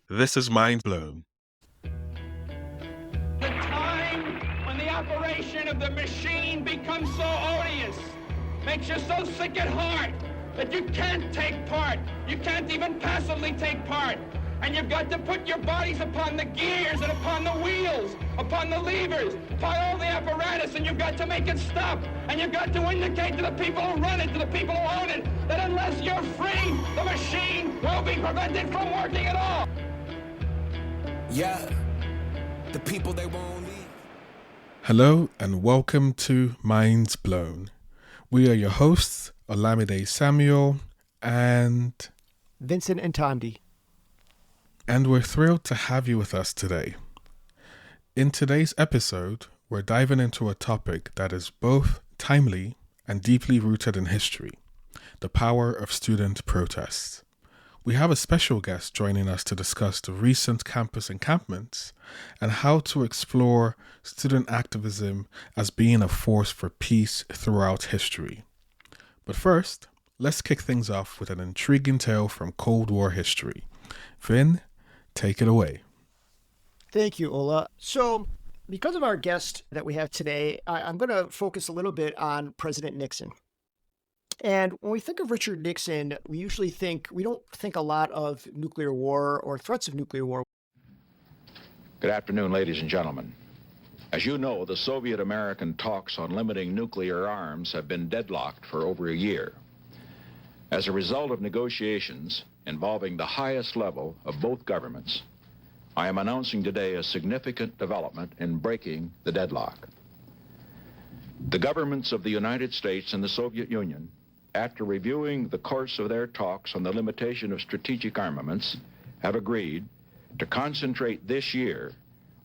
This is mind blown. The time when the operation of the machine becomes so odious, makes you so sick at heart that you can't take part. You can't even passively take part. And you've got to put your bodies upon the gears and upon the wheels, upon the levers, upon all the apparatus, and you've got to make it stop. And you've got to indicate to the people who run it, to the people who own it, that unless you're free, the machine will be prevented from working at all. Yeah, the people they won't leave. Hello and welcome to Minds Blown. We are your hosts, Olamide Samuel and Vincent and Tamdi. And we're thrilled to have you with us today. In today's episode, we're diving into a topic that is both timely and deeply rooted in history: the power of student protests. We have a special guest joining us to discuss the recent campus encampments and how to explore student activism as being a force for peace throughout history. But first, let's kick things off with an intriguing tale from Cold War history. Vin, take it away. Thank you, Ola. So, because of our guest that we have today, I'm going to focus a little bit on President Nixon. And when we think of Richard Nixon, we don't think a lot of nuclear war or threats of nuclear war. Good afternoon, ladies and gentlemen. As you know, the Soviet-American talks on limiting nuclear arms have been deadlocked for over a year. As a result of negotiations involving the highest level of both governments, I am announcing today a significant development in breaking the deadlock. The governments of the United States and the Soviet Union, after reviewing the course of their talks on the limitation of strategic armaments, have agreed to concentrate this year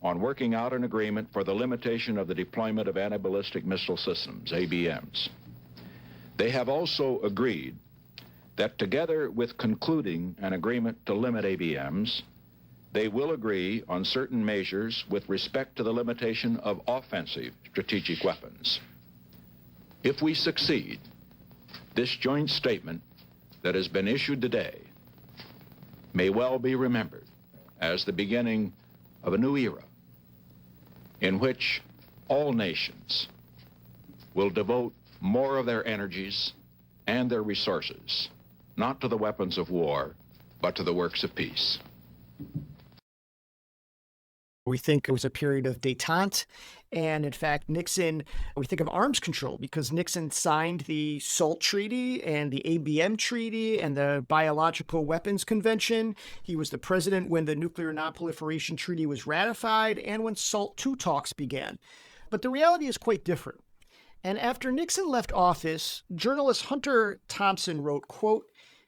on working out an agreement for the limitation of the deployment of anti-ballistic missile systems, ABMs. They have also agreed that together with concluding an agreement to limit ABMs, they will agree on certain measures with respect to the limitation of offensive strategic weapons. If we succeed, this joint statement that has been issued today may well be remembered as the beginning of a new era in which all nations will devote more of their energies and their resources not to the weapons of war, but to the works of peace. We think it was a period of détente. And in fact, we think of arms control because Nixon signed the SALT Treaty and the ABM Treaty and the Biological Weapons Convention. He was the president when the Nuclear Nonproliferation Treaty was ratified and when SALT II talks began. But the reality is quite different. And after Nixon left office, journalist Hunter Thompson wrote, quote,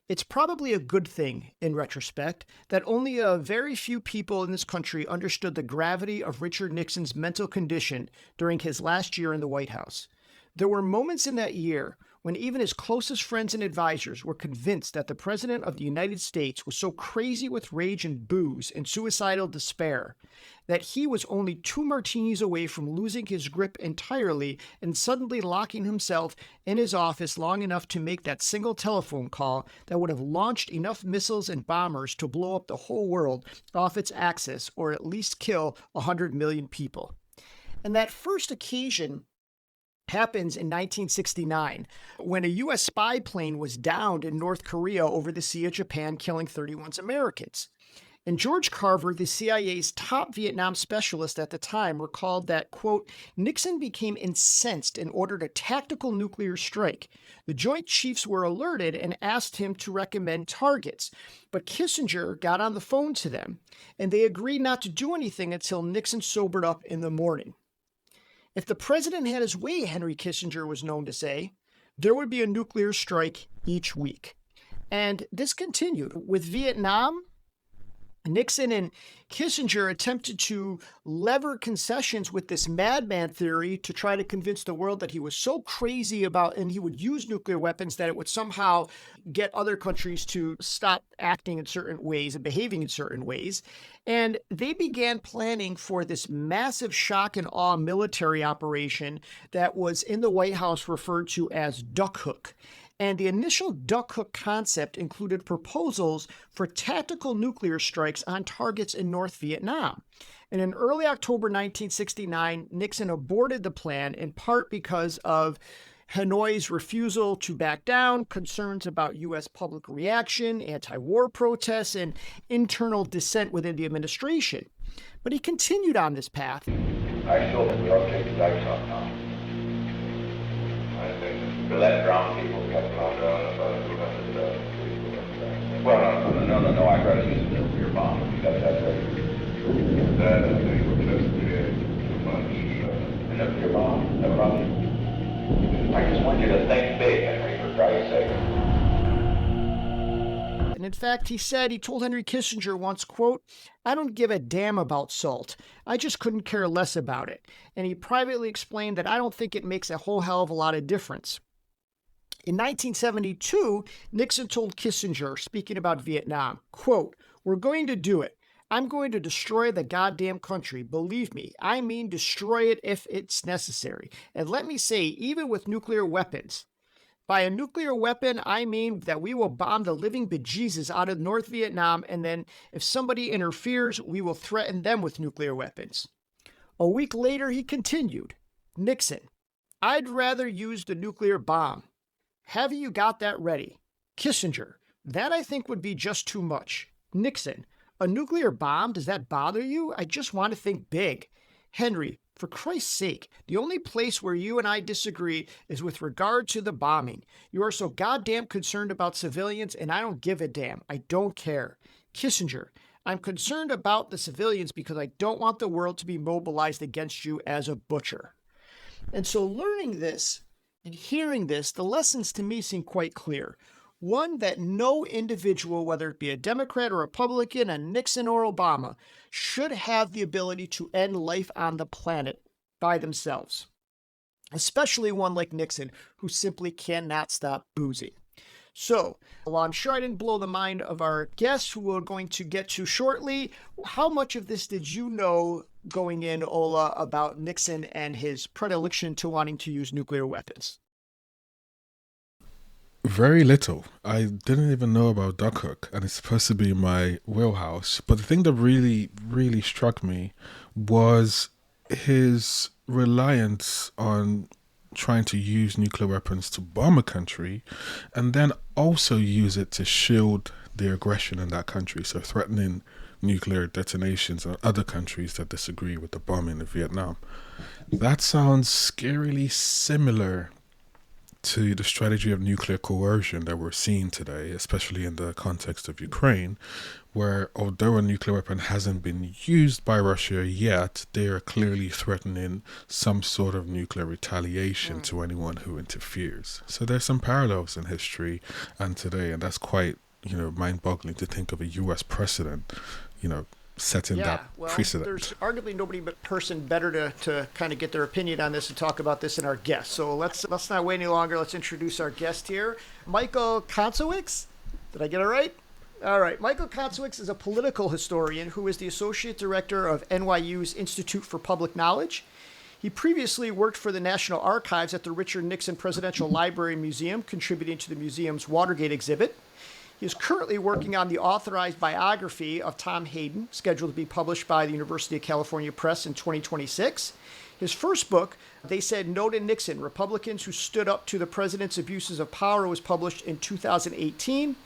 "It's probably a good thing, in retrospect, that only a very few people in this country understood the gravity of Richard Nixon's mental condition during his last year in the White House. There were moments in that year when even his closest friends and advisors were convinced that the President of the United States was so crazy with rage and booze and suicidal despair that he was only 2 martinis away from losing his grip entirely and suddenly locking himself in his office long enough to make that single telephone call that would have launched enough missiles and bombers to blow up the whole world off its axis or at least kill 100 million people." And that first occasion happens in 1969 when a U.S. spy plane was downed in North Korea over the Sea of Japan, killing 31 Americans. And George Carver, the CIA's top Vietnam specialist at the time, recalled that, quote, "Nixon became incensed and ordered a tactical nuclear strike. The Joint Chiefs were alerted and asked him to recommend targets. But Kissinger got on the phone to them, and they agreed not to do anything until Nixon sobered up in the morning. If the president had his way," Henry Kissinger was known to say, "there would be a nuclear strike each week." And this continued. With Vietnam, Nixon and Kissinger attempted to lever concessions with this madman theory to try to convince the world that he was so crazy about, and he would use nuclear weapons, that it would somehow get other countries to stop acting in certain ways and behaving in certain ways. And they began planning for this massive shock and awe military operation that was in the White House referred to as Duck Hook. And the initial duck hook concept included proposals for tactical nuclear strikes on targets in North Vietnam. And in early October 1969, Nixon aborted the plan in part because of Hanoi's refusal to back down, concerns about U.S. public reaction, anti-war protests, and internal dissent within the administration. But he continued on this path. I still think we ought to take the dice off now. I think to let brown people get pounded on well, no, I'd rather use a nuclear bomb. That's right. That I think would just create too much. A nuclear bomb? No problem. I just want you to think big, Henry, for Christ's sake. And in fact, he told Henry Kissinger once, quote, "I don't give a damn about SALT. I just couldn't care less about it." And he privately explained that I don't think it makes a whole hell of a lot of difference. In 1972, Nixon told Kissinger, speaking about Vietnam, quote, "We're going to do it. I'm going to destroy the goddamn country. Believe me, I mean destroy it if it's necessary. And let me say, even with nuclear weapons. By a nuclear weapon, I mean that we will bomb the living bejesus out of North Vietnam, and then if somebody interferes, we will threaten them with nuclear weapons." A week later, he continued, "Nixon, I'd rather use the nuclear bomb. Have you got that ready?" Kissinger, "That I think would be just too much." Nixon, "A nuclear bomb? Does that bother you? I just want to think big." Henry, "For Christ's sake, the only place where you and I disagree is with regard to the bombing. You are so goddamn concerned about civilians, and I don't give a damn. I don't care." Kissinger, "I'm concerned about the civilians because I don't want the world to be mobilized against you as a butcher." And so learning this and hearing this, the lessons to me seem quite clear. One, that no individual, whether it be a Democrat or Republican, a Nixon or Obama, should have the ability to end life on the planet by themselves, especially one like Nixon, who simply cannot stop boozing. So, while I'm sure I didn't blow the mind of our guests, who we're going to get to shortly, how much of this did you know going in, Ola, about Nixon and his predilection to wanting to use nuclear weapons? Very little. I didn't even know about duck hook, and it's supposed to be my wheelhouse. But the thing that really struck me was his reliance on trying to use nuclear weapons to bomb a country and then also use it to shield the aggression in that country. So threatening nuclear detonations on other countries that disagree with the bombing of Vietnam. That sounds scarily similar to the strategy of nuclear coercion that we're seeing today, especially in the context of Ukraine, where although a nuclear weapon hasn't been used by Russia yet, they are clearly threatening some sort of nuclear retaliation to anyone who interferes. So there's some parallels in history and today, and that's quite, mind-boggling to think of a U.S. precedent, setting that precedent. There's arguably nobody but person better to kind of get their opinion on this and talk about this than our guest. So let's not wait any longer. Let's introduce our guest here, Michael Koncewicz. Did I get it right? All right. Michael Koncewicz is a political historian who is the associate director of NYU's Institute for Public Knowledge. He previously worked for the National Archives at the Richard Nixon Presidential Library and Museum, contributing to the museum's Watergate exhibit. He is currently working on the authorized biography of Tom Hayden, scheduled to be published by the University of California Press in 2026. His first book, They Said No to Nixon, Republicans Who Stood Up to the President's Abuses of Power, was published in 2018.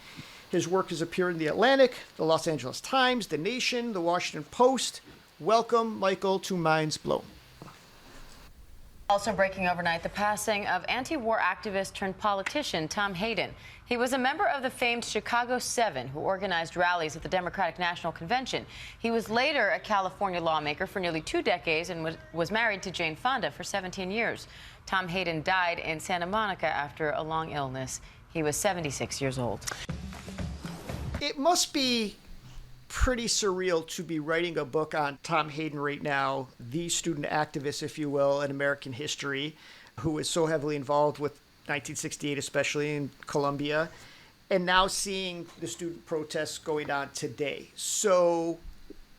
His work has appeared in The Atlantic, The Los Angeles Times, The Nation, The Washington Post. Welcome, Michael, to Minds Blown. Also breaking overnight, the passing of anti-war activist turned politician Tom Hayden. He was a member of the famed Chicago 7 who organized rallies at the Democratic National Convention. He was later a California lawmaker for nearly 2 decades and was married to Jane Fonda for 17 years. Tom Hayden died in Santa Monica after a long illness. He was 76 years old. It must be pretty surreal to be writing a book on Tom Hayden right now, the student activist, if you will, in American history, who is so heavily involved with 1968, especially in Columbia, and now seeing the student protests going on today. So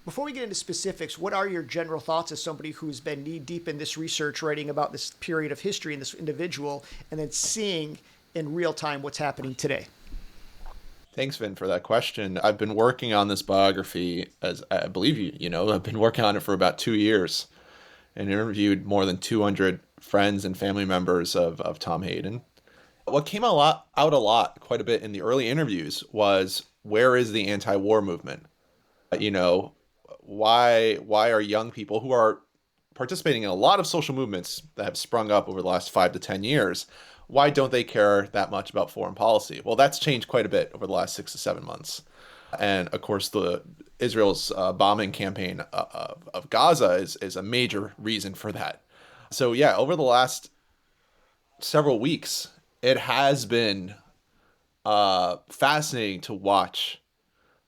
before we get into specifics, what are your general thoughts as somebody who's been knee deep in this research, writing about this period of history and this individual, and then seeing in real time what's happening today? Thanks, Vin, for that question. I've been working on this biography, as I believe you know, I've been working on it for about 2 years and interviewed more than 200 friends and family members of Tom Hayden. What came out a lot, quite a bit in the early interviews was, where is the anti-war movement? You know, why are young people who are participating in a lot of social movements that have sprung up over the last 5 to 10 years, why don't they care that much about foreign policy? Well, that's changed quite a bit over the last 6 to 7 months. And of course, Israel's bombing campaign of Gaza is a major reason for that. So yeah, over the last several weeks, it has been fascinating to watch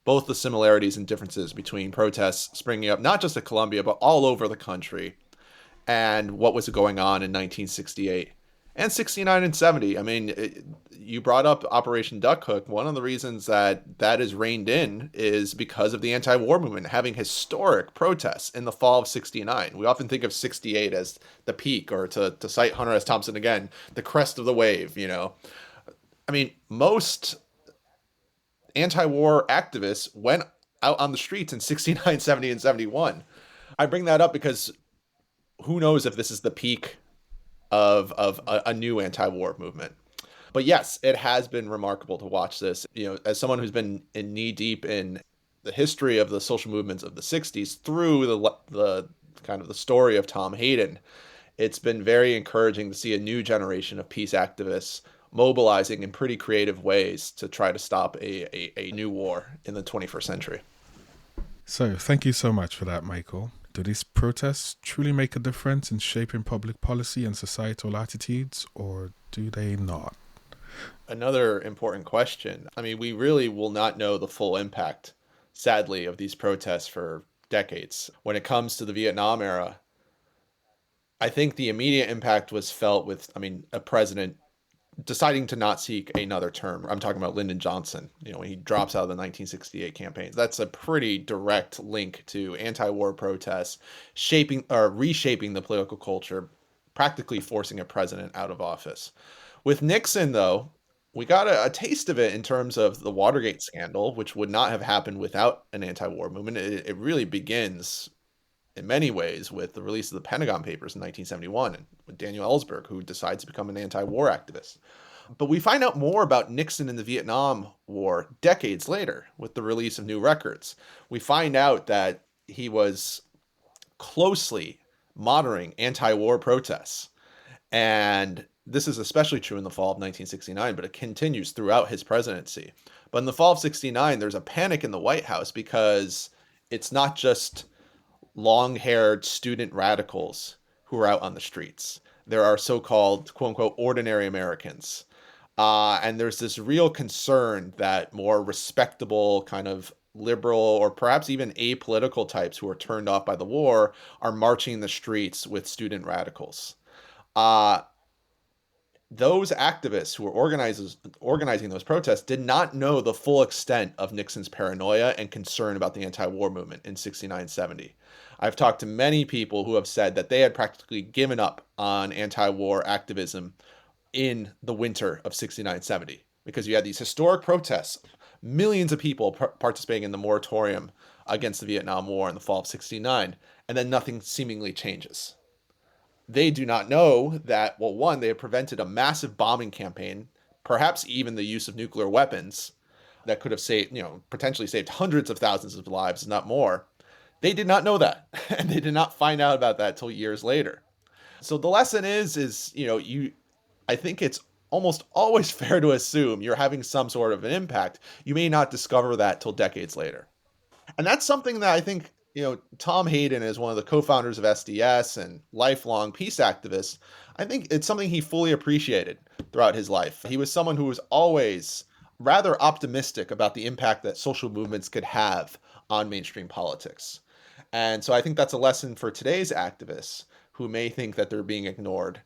both the similarities and differences between protests springing up, not just in Colombia, but all over the country, and what was going on in 1968 and 69 and 70. I mean, you brought up Operation Duck Hook. One of the reasons that is reined in is because of the anti-war movement having historic protests in the fall of 69. We often think of 68 as the peak, or to cite Hunter S. Thompson again, the crest of the wave, you know. I mean, most anti-war activists went out on the streets in 69, 70, and 71. I bring that up because who knows if this is the peak of a new anti-war movement. But yes, it has been remarkable to watch this. You know, as someone who's been in knee deep in the history of the social movements of the 60s through the kind of the story of Tom Hayden, it's been very encouraging to see a new generation of peace activists mobilizing in pretty creative ways to try to stop a new war in the 21st century. So thank you so much for that, Michael. Do these protests truly make a difference in shaping public policy and societal attitudes, or do they not? Another important question. I mean, we really will not know the full impact, sadly, of these protests for decades. When it comes to the Vietnam era, I think the immediate impact was felt with, a president deciding to not seek another term. I'm talking about Lyndon Johnson, you know, when he drops out of the 1968 campaigns. That's a pretty direct link to anti-war protests, reshaping the political culture, practically forcing a president out of office. With Nixon, though, we got a taste of it in terms of the Watergate scandal, which would not have happened without an anti-war movement. It really begins in many ways with the release of the Pentagon Papers in 1971 and with Daniel Ellsberg, who decides to become an anti-war activist. But we find out more about Nixon in the Vietnam War decades later with the release of new records. We find out that he was closely monitoring anti-war protests. And this is especially true in the fall of 1969, but it continues throughout his presidency. But in the fall of 69, there's a panic in the White House because it's not just long-haired student radicals who are out on the streets. There are so-called, quote-unquote, ordinary Americans. And there's this real concern that more respectable, kind of liberal, or perhaps even apolitical types who are turned off by the war are marching the streets with student radicals. Those activists who were organizing those protests did not know the full extent of Nixon's paranoia and concern about the anti-war movement in 69-70. I've talked to many people who have said that they had practically given up on anti-war activism in the winter of 69-70 because you had these historic protests, millions of people participating in the moratorium against the Vietnam War in the fall of 69, and then nothing seemingly changes. They do not know that, well, one, they have prevented a massive bombing campaign, perhaps even the use of nuclear weapons that could have potentially saved hundreds of thousands of lives, if not more. They did not know that, and they did not find out about that till years later. So the lesson is I think it's almost always fair to assume you're having some sort of an impact. You may not discover that till decades later. And that's something that I think, Tom Hayden is one of the co-founders of SDS and lifelong peace activist. I think it's something he fully appreciated throughout his life. He was someone who was always rather optimistic about the impact that social movements could have on mainstream politics. And so I think that's a lesson for today's activists who may think that they're being ignored,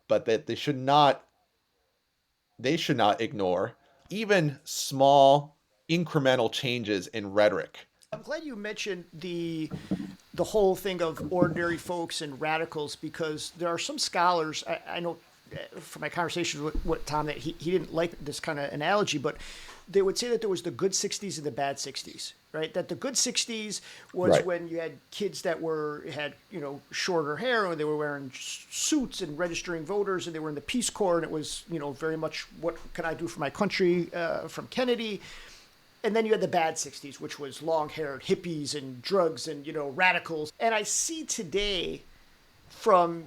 but that they should not ignore even small incremental changes in rhetoric. I'm glad you mentioned the whole thing of ordinary folks and radicals, because there are some scholars, I know from my conversations with Tom that he didn't like this kind of analogy, but they would say that there was the good 60s and the bad 60s, right? That the good 60s was Right. when you had kids that had shorter hair, and they were wearing suits and registering voters, and they were in the Peace Corps, and it was very much what can I do for my country from Kennedy. And then you had the bad 60s, which was long-haired hippies and drugs and radicals. And I see today from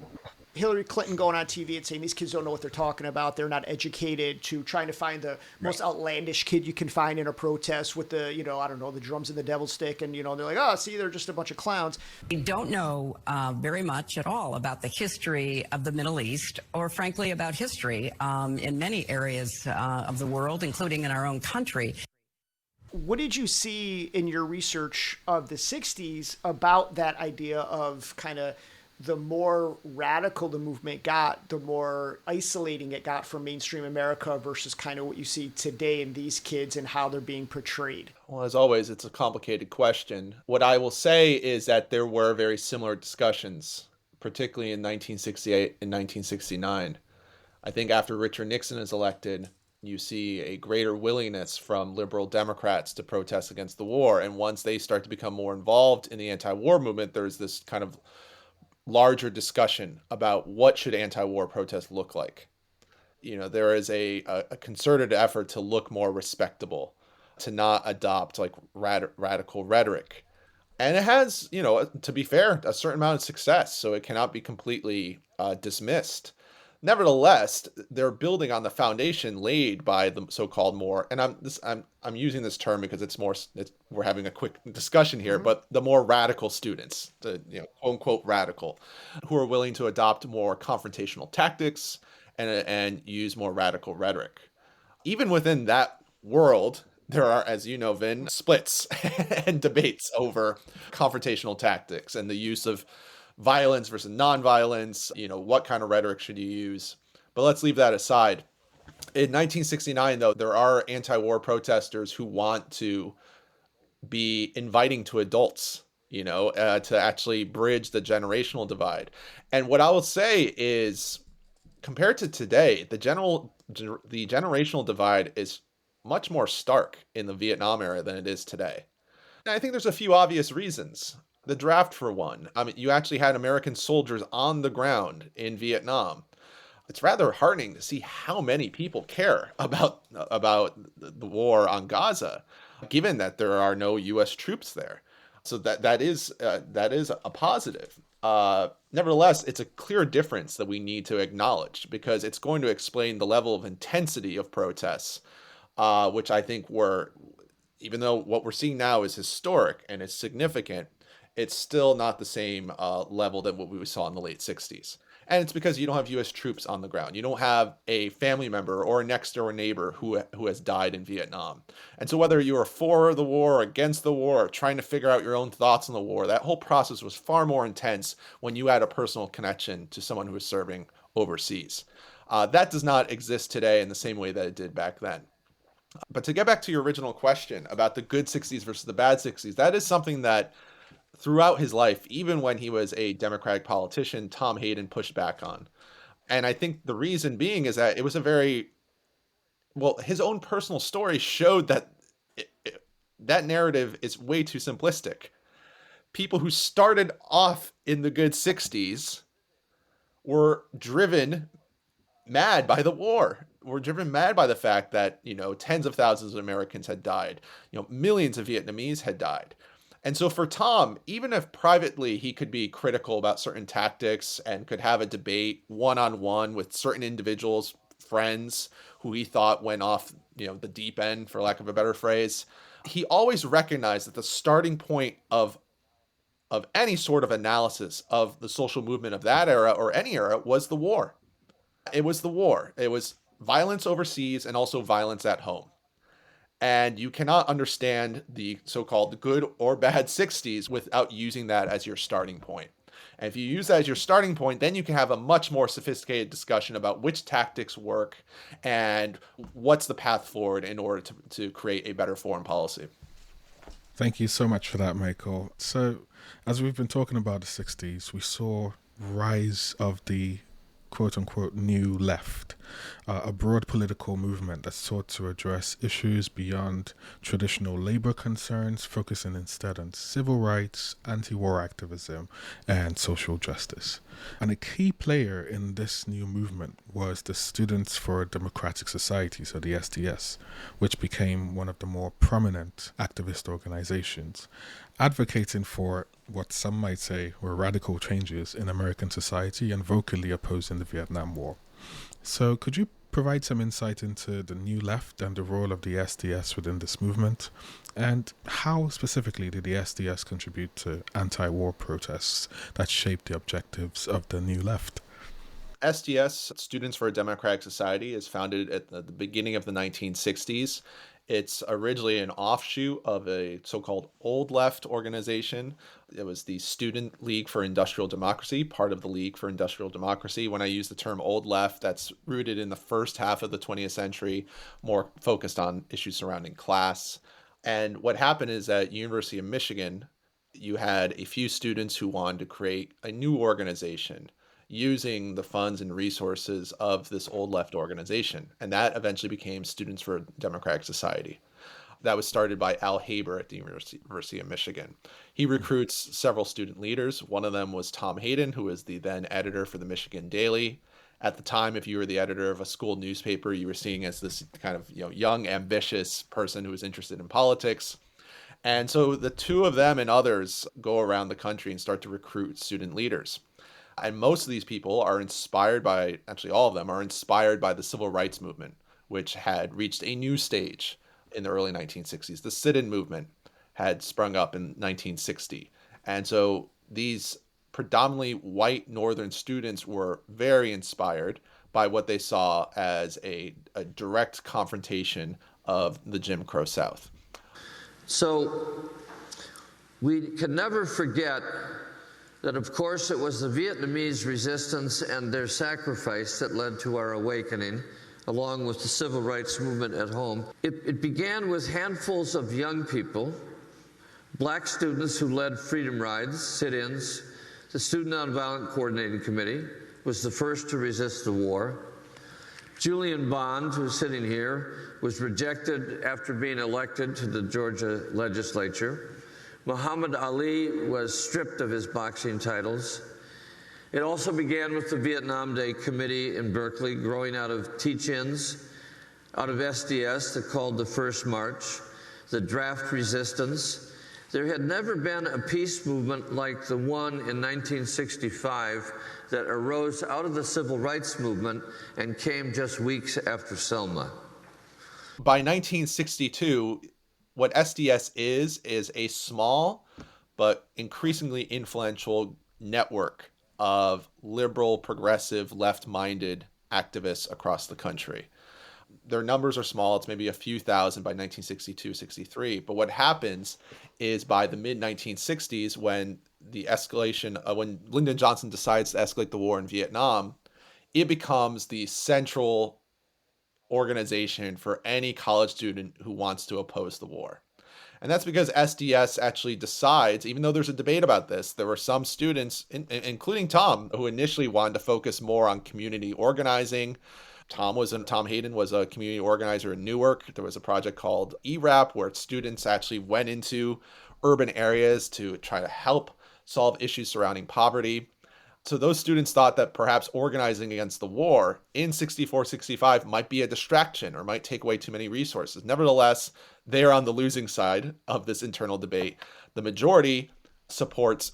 Hillary Clinton going on TV and saying these kids don't know what they're talking about, they're not educated, to trying to find the most outlandish kid you can find in a protest with the, I don't know, the drums and the devil stick. And, they're like, oh, see, they're just a bunch of clowns. We don't know very much at all about the history of the Middle East, or frankly about history in many areas of the world, including in our own country. What did you see in your research of the 60s about that idea of kind of the more radical the movement got, the more isolating it got from mainstream America versus kind of what you see today in these kids and how they're being portrayed? Well, as always, it's a complicated question. What I will say is that there were very similar discussions, particularly in 1968 and 1969. I think after Richard Nixon is elected, you see a greater willingness from liberal Democrats to protest against the war. And once they start to become more involved in the anti-war movement, there's this kind of larger discussion about what should anti-war protests look like. There is a concerted effort to look more respectable, to not adopt like radical rhetoric. And it has, to be fair, a certain amount of success, so it cannot be completely dismissed. Nevertheless, they're building on the foundation laid by the so-called more, and I'm using this term because we're having a quick discussion here, but the more radical students, the quote unquote radical, who are willing to adopt more confrontational tactics and use more radical rhetoric. Even within that world, there are, as you know, Vin, splits and debates over confrontational tactics and the use of violence versus nonviolence, what kind of rhetoric should you use? But let's leave that aside. In 1969, though, there are anti-war protesters who want to be inviting to adults, to actually bridge the generational divide. And what I will say is, compared to today, the generational divide is much more stark in the Vietnam era than it is today. And I think there's a few obvious reasons. The draft, for one. I mean, you actually had American soldiers on the ground in Vietnam. It's rather heartening to see how many people care about the war on Gaza, given that there are no U.S. troops there. So that is a positive. Nevertheless, it's a clear difference that we need to acknowledge, because it's going to explain the level of intensity of protests, which I think even though what we're seeing now is historic and it's significant, it's still not the same level that what we saw in the late 60s. And it's because you don't have U.S. troops on the ground. You don't have a family member or a next door neighbor who has died in Vietnam. And so whether you are for the war or against the war, or trying to figure out your own thoughts on the war, that whole process was far more intense when you had a personal connection to someone who was serving overseas. That does not exist today in the same way that it did back then. But to get back to your original question about the good 60s versus the bad 60s, that is something that throughout his life, even when he was a Democratic politician, Tom Hayden pushed back on. And I think the reason being is that it was his own personal story showed that that narrative is way too simplistic. People who started off in the good 60s were driven mad by the war. Were driven mad by the fact that, tens of thousands of Americans had died. Millions of Vietnamese had died. And so for Tom, even if privately he could be critical about certain tactics and could have a debate one-on-one with certain individuals, friends who he thought went off, the deep end, for lack of a better phrase, he always recognized that the starting point of any sort of analysis of the social movement of that era or any era was the war. It was the war. It was violence overseas and also violence at home. And you cannot understand the so-called good or bad 60s without using that as your starting point. And if you use that as your starting point, then you can have a much more sophisticated discussion about which tactics work and what's the path forward in order to create a better foreign policy. Thank you so much for that, Michael. So, as we've been talking about the 60s, we saw rise of the quote-unquote new left, a broad political movement that sought to address issues beyond traditional labor concerns, focusing instead on civil rights, anti-war activism, and social justice. And a key player in this new movement was the Students for a Democratic Society, so the SDS, which became one of the more prominent activist organizations, advocating for what some might say were radical changes in American society and vocally opposing the Vietnam War. So could you provide some insight into the New Left and the role of the SDS within this movement? And how specifically did the SDS contribute to anti-war protests that shaped the objectives of the New Left? SDS, Students for a Democratic Society, is founded at the beginning of the 1960s. It's originally an offshoot of a so-called Old Left organization. It was the Student League for Industrial Democracy, part of the League for Industrial Democracy. When I use the term Old Left, that's rooted in the first half of the 20th century, more focused on issues surrounding class. And what happened is at University of Michigan, you had a few students who wanted to create a new organization using the funds and resources of this Old Left organization. And that eventually became Students for a Democratic Society. That was started by Al Haber at the University of Michigan. He recruits several student leaders. One of them was Tom Hayden, who was the then editor for the Michigan Daily. At the time, if you were the editor of a school newspaper, you were seen as this kind of young, ambitious person who was interested in politics. And so the two of them and others go around the country and start to recruit student leaders. And most of these people are inspired by, actually all of them are inspired by the civil rights movement, which had reached a new stage in the early 1960s. The sit-in movement had sprung up in 1960. And so these predominantly white Northern students were very inspired by what they saw as a direct confrontation of the Jim Crow South. So we can never forget that, of course, it was the Vietnamese resistance and their sacrifice that led to our awakening, along with the civil rights movement at home. It began with handfuls of young people, black students who led freedom rides, sit-ins. The Student Nonviolent Coordinating Committee was the first to resist the war. Julian Bond, who's sitting here, was rejected after being elected to the Georgia legislature. Muhammad Ali was stripped of his boxing titles. It also began with the Vietnam Day Committee in Berkeley, growing out of teach-ins, out of SDS that called the First March, the draft resistance. There had never been a peace movement like the one in 1965 that arose out of the civil rights movement and came just weeks after Selma. By 1962, what SDS is a small but increasingly influential network of liberal, progressive, left-minded activists across the country. Their numbers are small. It's maybe a few thousand by 1962, 63. But what happens is by the mid-1960s, when when Lyndon Johnson decides to escalate the war in Vietnam, it becomes the central organization for any college student who wants to oppose the war. And that's because SDS actually decides, even though there's a debate about this, there were some students, including Tom, who initially wanted to focus more on community organizing. Tom Hayden was a community organizer in Newark. There was a project called ERAP where students actually went into urban areas to try to help solve issues surrounding poverty. So those students thought that perhaps organizing against the war in 64, 65 might be a distraction or might take away too many resources. Nevertheless, they are on the losing side of this internal debate. The majority supports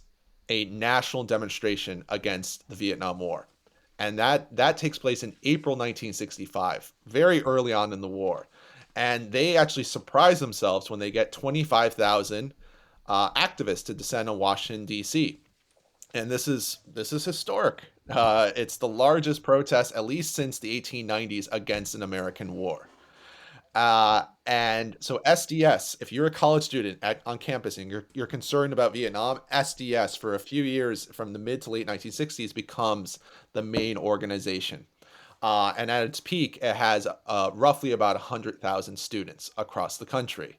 a national demonstration against the Vietnam War. And that takes place in April 1965, very early on in the war. And they actually surprise themselves when they get 25,000 activists to descend on Washington, D.C. And this is historic. It's the largest protest, at least since the 1890s, against an American war. And so SDS, if you're a college student on campus and you're concerned about Vietnam, SDS for a few years from the mid to late 1960s becomes the main organization. And at its peak, it has roughly about 100,000 students across the country.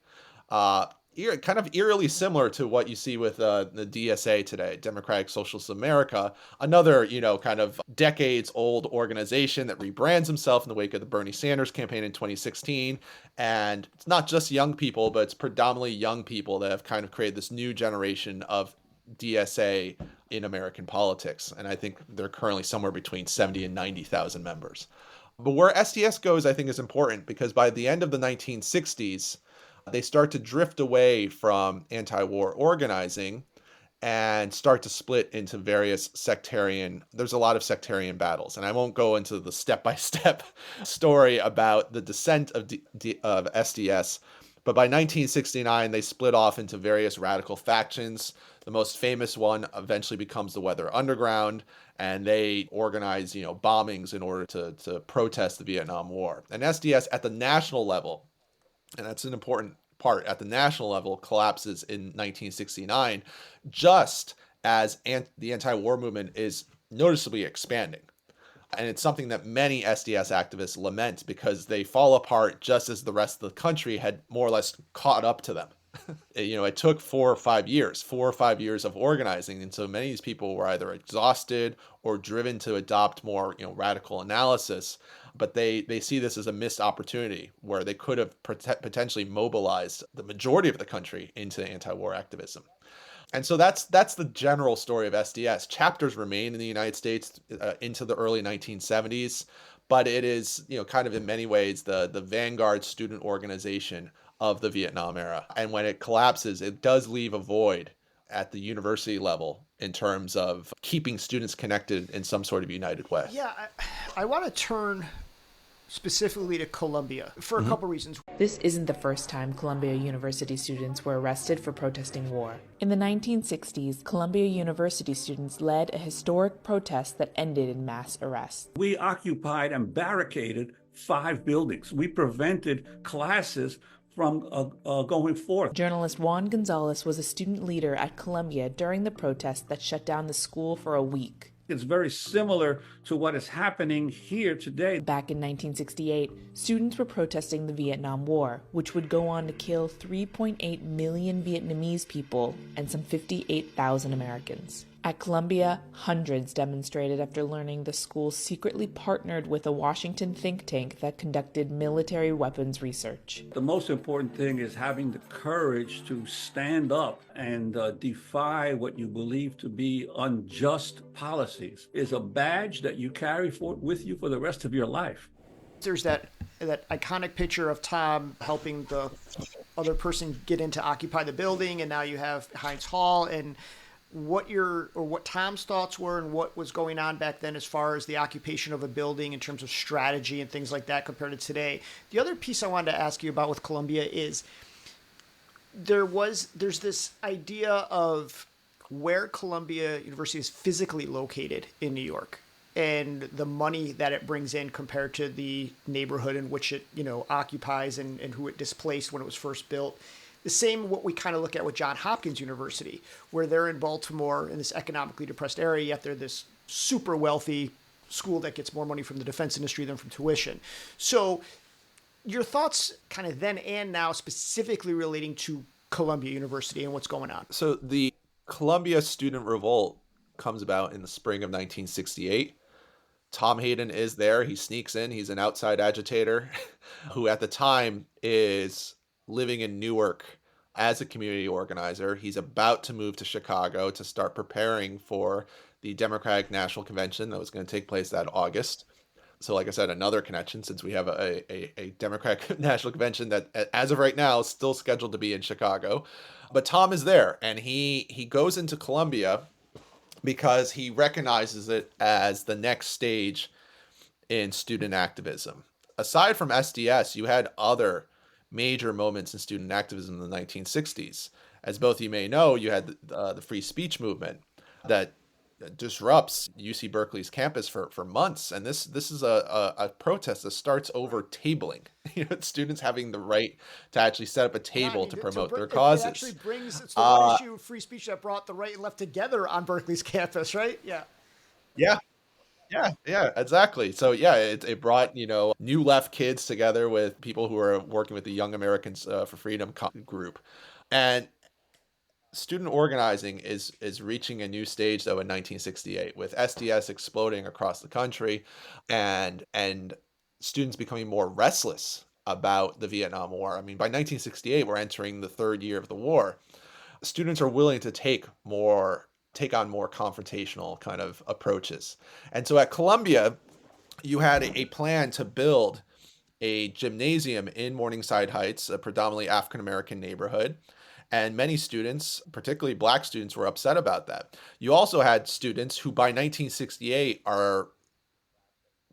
kind of eerily similar to what you see with the DSA today, Democratic Socialists of America, another, kind of decades old organization that rebrands himself in the wake of the Bernie Sanders campaign in 2016. And it's not just young people, but it's predominantly young people that have kind of created this new generation of DSA in American politics. And I think they're currently somewhere between 70 and 90,000 members. But where SDS goes, I think, is important because by the end of the 1960s, they start to drift away from anti-war organizing and start to split into various there's a lot of sectarian battles. And I won't go into the step-by-step story about the descent of SDS, but by 1969, they split off into various radical factions. The most famous one eventually becomes the Weather Underground, and they organize, bombings in order to protest the Vietnam War. And SDS at the national level, and that's an important part, at the national level, collapses in 1969, just as the anti-war movement is noticeably expanding. And it's something that many SDS activists lament because they fall apart just as the rest of the country had more or less caught up to them. It took 4 or 5 years of organizing. And so many of these people were either exhausted or driven to adopt more, radical analysis. But they see this as a missed opportunity where they could have potentially mobilized the majority of the country into anti-war activism. And so that's the general story of SDS. Chapters remain in the United States into the early 1970s, but it is, kind of in many ways the vanguard student organization of the Vietnam era. And when it collapses, it does leave a void at the university level in terms of keeping students connected in some sort of united way. Yeah, I want to turn specifically to Columbia for a couple reasons. This isn't the first time Columbia University students were arrested for protesting war. In the 1960s, Columbia University students led a historic protest that ended in mass arrest. We occupied and barricaded 5 buildings. We prevented classes from going forth. Journalist Juan Gonzalez was a student leader at Columbia during the protest that shut down the school for a week. It's very similar to what is happening here today. Back in 1968, students were protesting the Vietnam War, which would go on to kill 3.8 million Vietnamese people and some 58,000 Americans. At Columbia, hundreds demonstrated after learning the school secretly partnered with a Washington think tank that conducted military weapons research. The most important thing is having the courage to stand up and defy what you believe to be unjust policies. It's a badge that you carry with you for the rest of your life. There's that iconic picture of Tom helping the other person get in to occupy the building, and now you have Heinz Hall, and what Tom's thoughts were and what was going on back then as far as the occupation of a building in terms of strategy and things like that compared to today. The other piece I wanted to ask you about with Columbia is there's this idea of where Columbia University is physically located in New York and the money that it brings in compared to the neighborhood in which it, occupies and who it displaced when it was first built. The same what we kind of look at with Johns Hopkins University, where they're in Baltimore in this economically depressed area, yet they're this super wealthy school that gets more money from the defense industry than from tuition. So your thoughts kind of then and now specifically relating to Columbia University and what's going on. So the Columbia Student Revolt comes about in the spring of 1968. Tom Hayden is there. He sneaks in. He's an outside agitator who at the time is living in Newark as a community organizer. He's about to move to Chicago to start preparing for the Democratic National Convention that was going to take place that August. So like I said, another connection since we have a Democratic National Convention that as of right now is still scheduled to be in Chicago. But Tom is there and he goes into Columbia because he recognizes it as the next stage in student activism. Aside from SDS, you had other major moments in student activism in the 1960s. As both you may know, you had the free speech movement that disrupts UC Berkeley's campus for months. And this is a protest that starts over tabling. Students having the right to actually set up a table to promote their causes. It actually brings, it's the one issue of free speech that brought the right and left together on Berkeley's campus, right? Yeah. Yeah, exactly. So yeah, it brought, new left kids together with people who are working with the Young Americans for Freedom group. And student organizing is reaching a new stage, though, in 1968, with SDS exploding across the country, and students becoming more restless about the Vietnam War. I mean, by 1968, we're entering the third year of the war. Students are willing to take on more confrontational kind of approaches. And so at Columbia, you had a plan to build a gymnasium in Morningside Heights, a predominantly African American neighborhood. And many students, particularly black students, were upset about that. You also had students who by 1968 are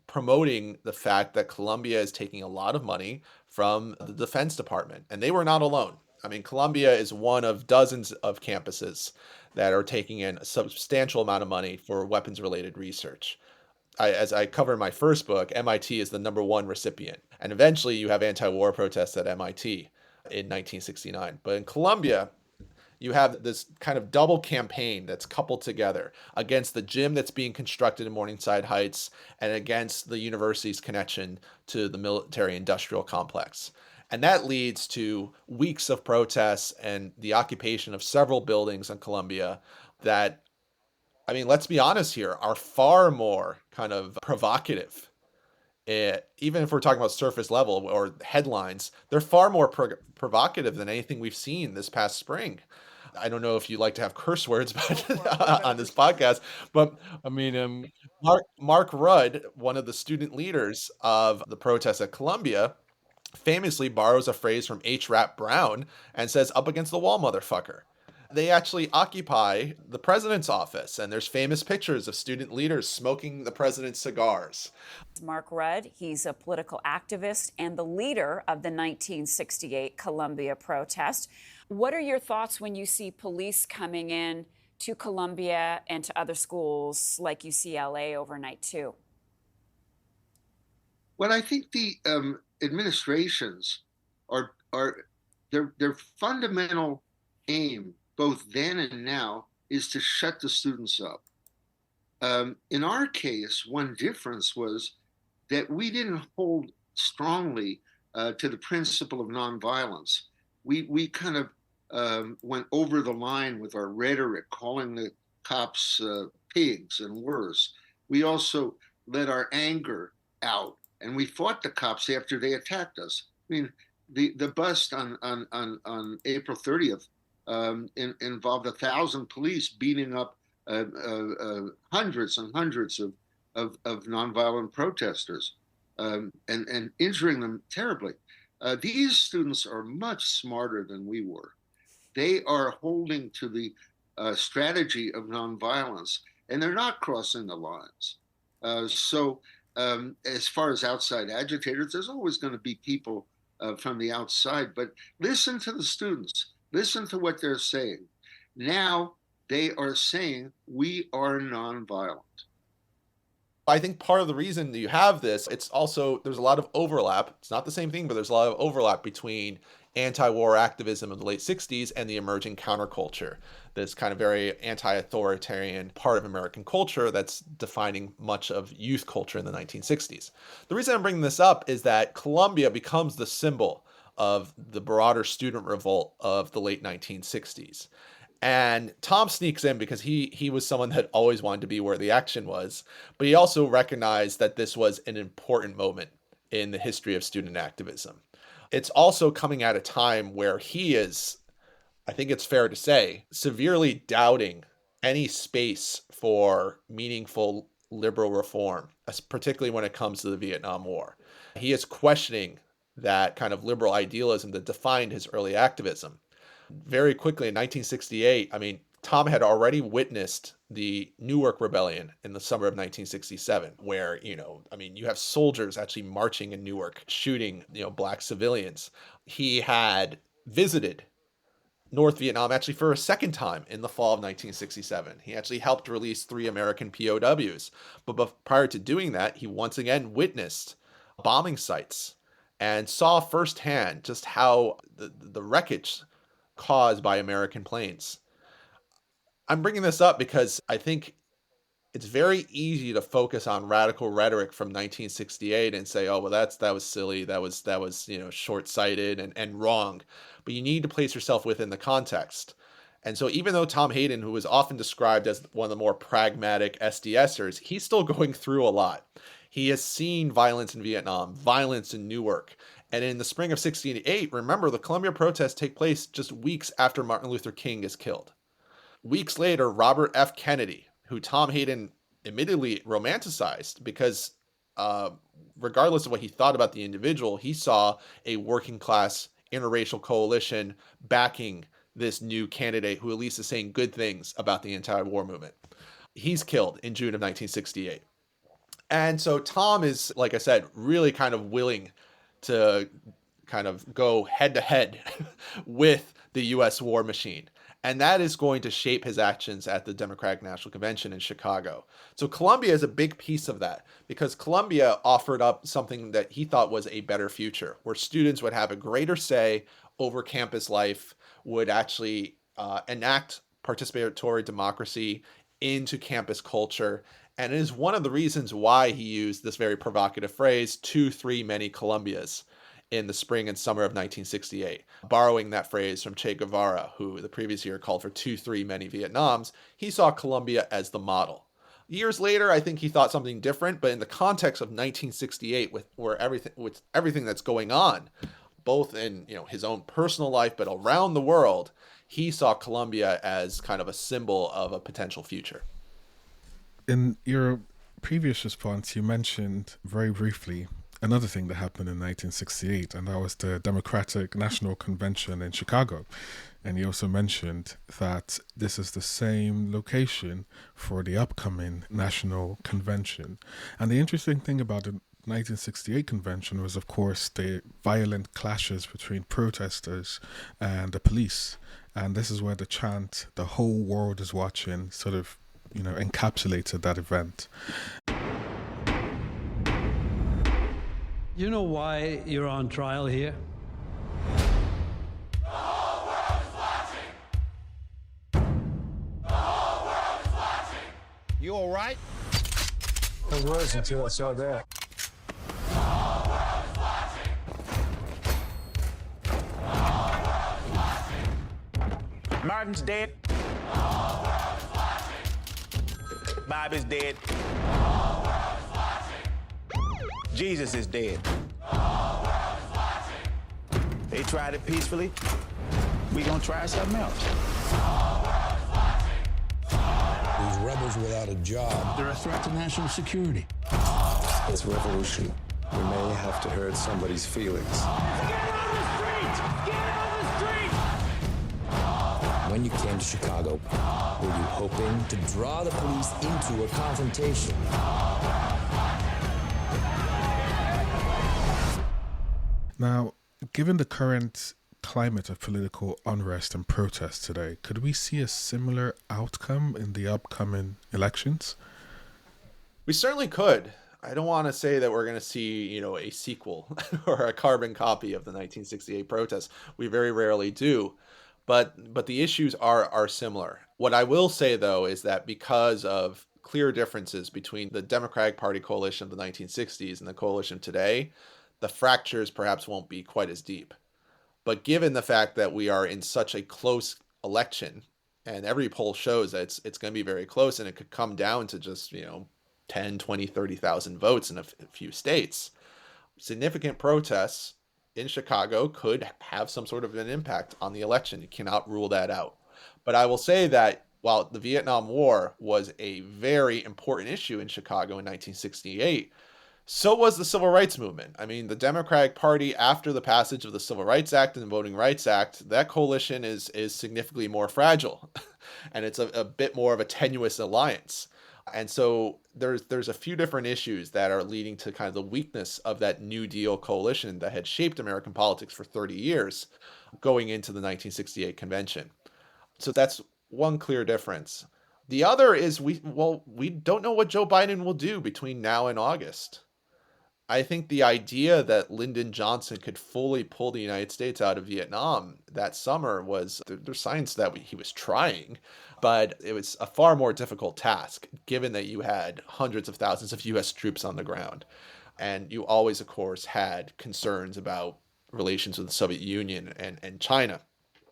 promoting the fact that Columbia is taking a lot of money from the Defense Department. And they were not alone. I mean, Columbia is one of dozens of campuses that are taking in a substantial amount of money for weapons-related research. As I cover in my first book, MIT is the #1 recipient. And eventually you have anti-war protests at MIT in 1969. But in Columbia, you have this kind of double campaign that's coupled together against the gym that's being constructed in Morningside Heights and against the university's connection to the military-industrial complex. And that leads to weeks of protests and the occupation of several buildings in Columbia that, I mean, let's be honest here, are far more kind of provocative. Even if we're talking about surface level or headlines, they're far more provocative than anything we've seen this past spring. I don't know if you like to have curse words on this podcast, but I mean, Mark Rudd, one of the student leaders of the protests at Columbia, famously borrows a phrase from H. Rap Brown and says, "Up against the wall, motherfucker." They actually occupy the president's office, and there's famous pictures of student leaders smoking the president's cigars. Mark Rudd, he's a political activist and the leader of the 1968 Columbia protest. What are your thoughts when you see police coming in to Columbia and to other schools like UCLA overnight too? Well, I think the administrations are their fundamental aim, both then and now, is to shut the students up. In our case, one difference was that we didn't hold strongly to the principle of nonviolence. We kind of went over the line with our rhetoric, calling the cops pigs and worse. We also let our anger out, and we fought the cops after they attacked us. I mean, the bust on April 30th involved 1,000 police beating up hundreds and hundreds of nonviolent protesters and injuring them terribly. These students are much smarter than we were. They are holding to the strategy of nonviolence, and they're not crossing the lines. So as far as outside agitators, there's always going to be people from the outside, but listen to the students. Listen to what they're saying. Now they are saying we are nonviolent. I think part of the reason that you have this, it's also, there's a lot of overlap. It's not the same thing, but there's a lot of overlap between anti-war activism of the late 60s and the emerging counterculture, this kind of very anti-authoritarian part of American culture that's defining much of youth culture in the 1960s. The reason I'm bringing this up is that Columbia becomes the symbol of the broader student revolt of the late 1960s. And Tom sneaks in because he was someone that always wanted to be where the action was, but he also recognized that this was an important moment in the history of student activism. It's also coming at a time where he is, I think it's fair to say, severely doubting any space for meaningful liberal reform, particularly when it comes to the Vietnam War. He is questioning that kind of liberal idealism that defined his early activism. Very quickly in 1968, I mean, Tom had already witnessed the Newark Rebellion in the summer of 1967, where, you have soldiers actually marching in Newark, shooting, black civilians. He had visited North Vietnam actually for a second time in the fall of 1967. He actually helped release 3 American POWs. But prior to doing that, he once again witnessed bombing sites and saw firsthand just how the wreckage caused by American planes. I'm bringing this up because I think it's very easy to focus on radical rhetoric from 1968 and say, oh, well, that was silly. That was, short-sighted and wrong. But you need to place yourself within the context. And so even though Tom Hayden, who is often described as one of the more pragmatic SDSers, he's still going through a lot. He has seen violence in Vietnam, violence in Newark. And in the spring of 68, remember, the Columbia protests take place just weeks after Martin Luther King is killed. Weeks later, Robert F. Kennedy, who Tom Hayden admittedly romanticized because regardless of what he thought about the individual, he saw a working class interracial coalition backing this new candidate who at least is saying good things about the anti-war movement. He's killed in June of 1968. And so Tom is, like I said, really kind of willing to kind of go head to head with the U.S. war machine. And that is going to shape his actions at the Democratic National Convention in Chicago. So Columbia is a big piece of that because Columbia offered up something that he thought was a better future, where students would have a greater say over campus life, would actually enact participatory democracy into campus culture. And it is one of the reasons why he used this very provocative phrase, too many Columbias, in the spring and summer of 1968, borrowing that phrase from Che Guevara, who the previous year called for too many Vietnams. He saw Columbia as the model. Years later, I think he thought something different, but in the context of 1968, with everything that's going on, both in his own personal life, but around the world, he saw Columbia as kind of a symbol of a potential future. In your previous response, you mentioned very briefly another thing that happened in 1968, and that was the Democratic National Convention in Chicago. And you also mentioned that this is the same location for the upcoming National Convention. And the interesting thing about the 1968 convention was, of course, the violent clashes between protesters and the police. And this is where the chant, "The whole world is watching," sort of, encapsulated that event. You know why you're on trial here? The whole world is watching. The whole world is watching. You all right? I was until I saw that. The whole world is watching. The whole world is watching. Martin's dead. The whole world is watching. Bobby's dead. The whole world is watching. Jesus is dead. The whole world is watching. They tried it peacefully. We gonna try something else. The whole world is watching. These rebels without a job. They're a threat to national security. This revolution, we may have to hurt somebody's feelings. Get on the streets! Get on the streets! When you came to Chicago, were you hoping to draw the police into a confrontation? Now, given the current climate of political unrest and protest today, could we see a similar outcome in the upcoming elections? We certainly could. I don't want to say that we're going to see, a sequel or a carbon copy of the 1968 protests. We very rarely do. But the issues are similar. What I will say, though, is that because of clear differences between the Democratic Party coalition of the 1960s and the coalition today, the fractures perhaps won't be quite as deep. But given the fact that we are in such a close election, and every poll shows that it's going to be very close, and it could come down to just, 10, 20, 30,000 votes in a few states, significant protests in Chicago could have some sort of an impact on the election. You cannot rule that out. But I will say that while the Vietnam War was a very important issue in Chicago in 1968, so was the Civil Rights Movement. I mean, the Democratic Party, after the passage of the Civil Rights Act and the Voting Rights Act, that coalition is significantly more fragile. And it's a bit more of a tenuous alliance. And so there's a few different issues that are leading to kind of the weakness of that New Deal coalition that had shaped American politics for 30 years going into the 1968 convention. So that's one clear difference. The other is we don't know what Joe Biden will do between now and August. I think the idea that Lyndon Johnson could fully pull the United States out of Vietnam that summer was, there's signs that he was trying, but it was a far more difficult task, given that you had hundreds of thousands of U.S. troops on the ground. And you always, of course, had concerns about relations with the Soviet Union and China.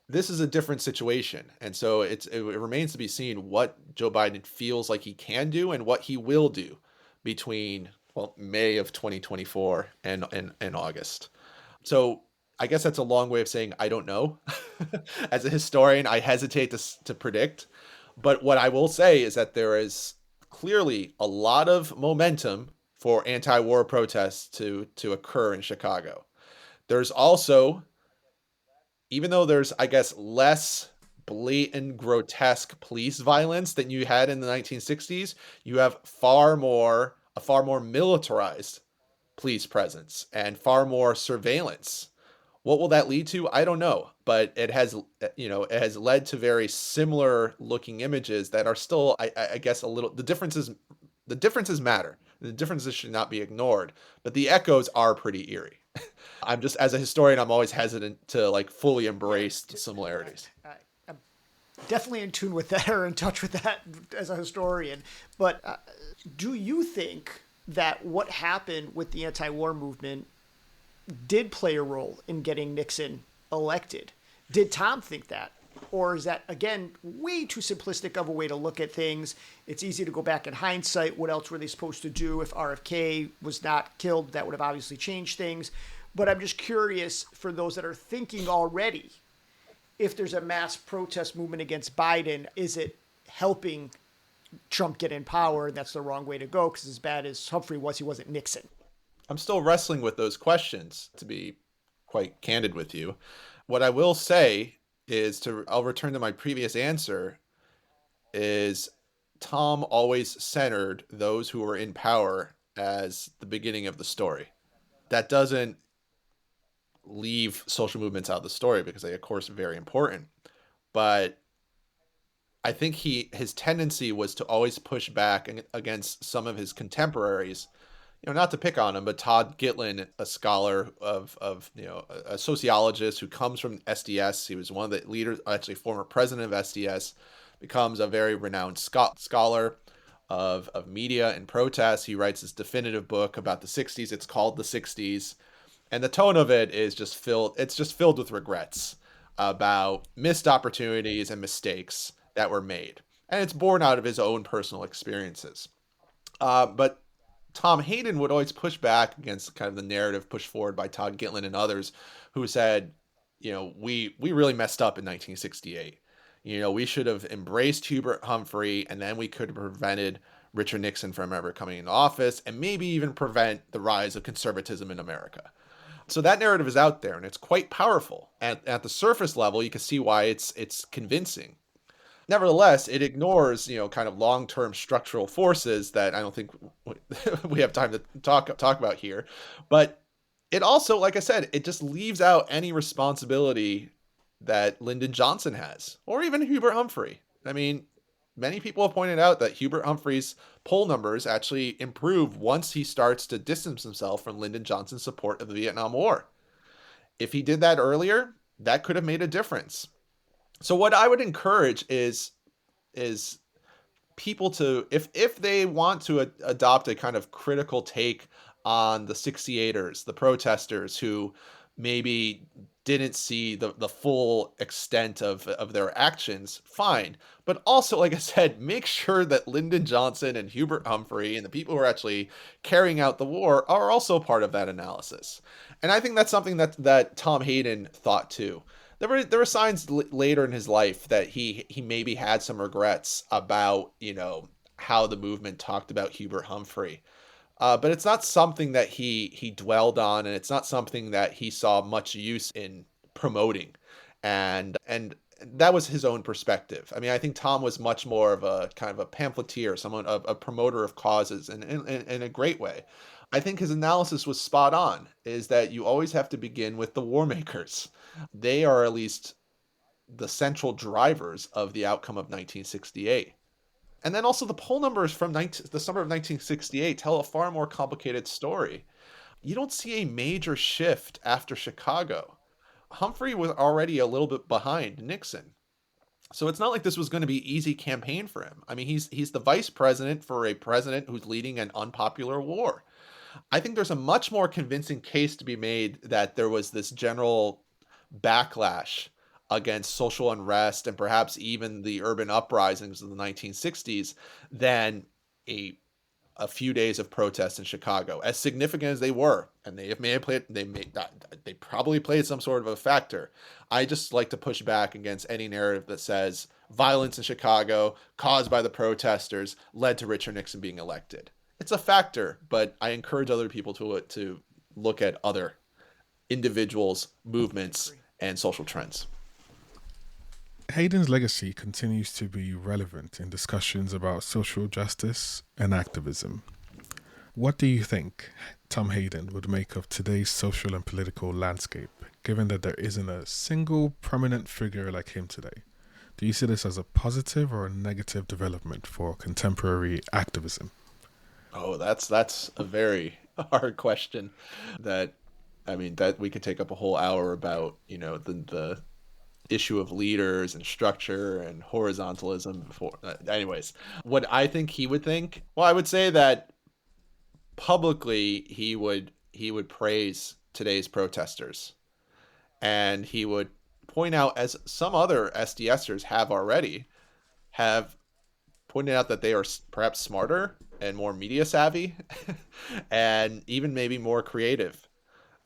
This is a different situation. And so it remains to be seen what Joe Biden feels like he can do and what he will do between May of 2024 and August. So I guess that's a long way of saying I don't know. As a historian, I hesitate to predict. But what I will say is that there is clearly a lot of momentum for anti-war protests to occur in Chicago. There's also, even though there's, I guess, less blatant, grotesque police violence than you had in the 1960s, you have a far more militarized police presence and far more surveillance. What will that lead to? I don't know, but it has led to very similar looking images that are still, I guess, a little, the differences matter. The differences should not be ignored, but the echoes are pretty eerie. I'm just, as a historian, I'm always hesitant to like fully embrace the similarities. I'm definitely in tune with that, or in touch with that as a historian. But do you think that what happened with the anti-war movement did play a role in getting Nixon elected? Did Tom think that? Or is that, again, way too simplistic of a way to look at things? It's easy to go back in hindsight. What else were they supposed to do? If RFK was not killed, that would have obviously changed things. But I'm just curious, for those that are thinking already, if there's a mass protest movement against Biden, is it helping Trump get in power? That's the wrong way to go, because as bad as Humphrey was, he wasn't Nixon. I'm still wrestling with those questions, to be quite candid with you. What I will say is, I'll return to my previous answer, is Tom always centered those who were in power as the beginning of the story. That doesn't leave social movements out of the story, because they, of course, are very important. But I think his tendency was to always push back against some of his contemporaries. Not to pick on him, but Todd Gitlin, a scholar of a sociologist who comes from SDS. He was one of the leaders, actually former president of SDS, becomes a very renowned scholar of media and protests. He writes this definitive book about the 60s. It's called The 60s. And the tone of it is just filled with regrets about missed opportunities and mistakes that were made. And it's born out of his own personal experiences. But Tom Hayden would always push back against kind of the narrative pushed forward by Todd Gitlin and others who said, we really messed up in 1968. We should have embraced Hubert Humphrey, and then we could have prevented Richard Nixon from ever coming into office, and maybe even prevent the rise of conservatism in America. So that narrative is out there, and it's quite powerful. At the surface level, you can see why it's convincing. Nevertheless, it ignores, kind of long-term structural forces that I don't think we have time to talk about here. But it also, like I said, it just leaves out any responsibility that Lyndon Johnson has, or even Hubert Humphrey. I mean, many people have pointed out that Hubert Humphrey's poll numbers actually improve once he starts to distance himself from Lyndon Johnson's support of the Vietnam War. If he did that earlier, that could have made a difference. So what I would encourage is people to, if they want to adopt a kind of critical take on the 68ers, the protesters who maybe didn't see the full extent of their actions, fine. But also, like I said, make sure that Lyndon Johnson and Hubert Humphrey and the people who are actually carrying out the war are also part of that analysis. And I think that's something that Tom Hayden thought too. There were signs later in his life that he maybe had some regrets about, how the movement talked about Hubert Humphrey. But it's not something that he dwelled on, and it's not something that he saw much use in promoting. And that was his own perspective. I mean, I think Tom was much more of a kind of a pamphleteer, a promoter of causes, and in a great way. I think his analysis was spot on, is that you always have to begin with the war makers. They are at least the central drivers of the outcome of 1968. And then also the poll numbers from the summer of 1968 tell a far more complicated story. you don't see a major shift after Chicago. Humphrey was already a little bit behind Nixon. So it's not like this was going to be easy campaign for him. I mean, he's the vice president for a president who's leading an unpopular war. I think there's a much more convincing case to be made that there was this general backlash against social unrest and perhaps even the urban uprisings of the 1960s than a few days of protests in Chicago, as significant as they were, and they probably played some sort of a factor. I just like to push back against any narrative that says violence in Chicago caused by the protesters led to Richard Nixon being elected. It's a factor, but I encourage other people to look at other individuals, movements, and social trends. Hayden's legacy continues to be relevant in discussions about social justice and activism. What do you think Tom Hayden would make of today's social and political landscape, given that there isn't a single prominent figure like him today? Do you see this as a positive or a negative development for contemporary activism? Oh, that's a very hard question that we could take up a whole hour about, the issue of leaders and structure and horizontalism before. Anyways, what I think he would think, well, I would say that publicly he would praise today's protesters, and he would point out, as some other SDSers have pointed out, that they are perhaps smarter and more media savvy and even maybe more creative,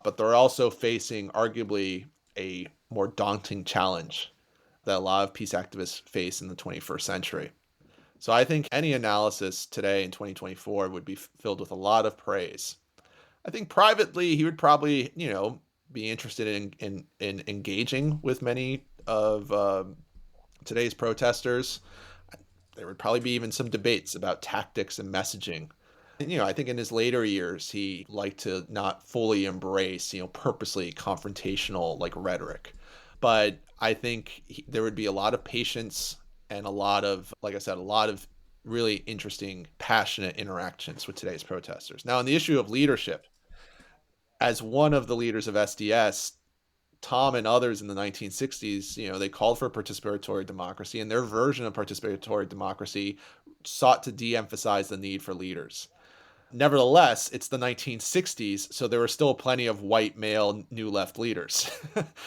but they're also facing arguably a more daunting challenge that a lot of peace activists face in the 21st century. So I think any analysis today in 2024 would be filled with a lot of praise. I think privately he would probably, be interested in engaging with many of today's protesters. There would probably be even some debates about tactics and messaging. And, I think in his later years, he liked to not fully embrace, purposely confrontational rhetoric. But I think there would be a lot of patience and a lot of, like I said, a lot of really interesting, passionate interactions with today's protesters. Now, on the issue of leadership, as one of the leaders of SDS, Tom and others in the 1960s, they called for participatory democracy, and their version of participatory democracy sought to de-emphasize the need for leaders. Nevertheless, it's the 1960s, so there were still plenty of white male New Left leaders.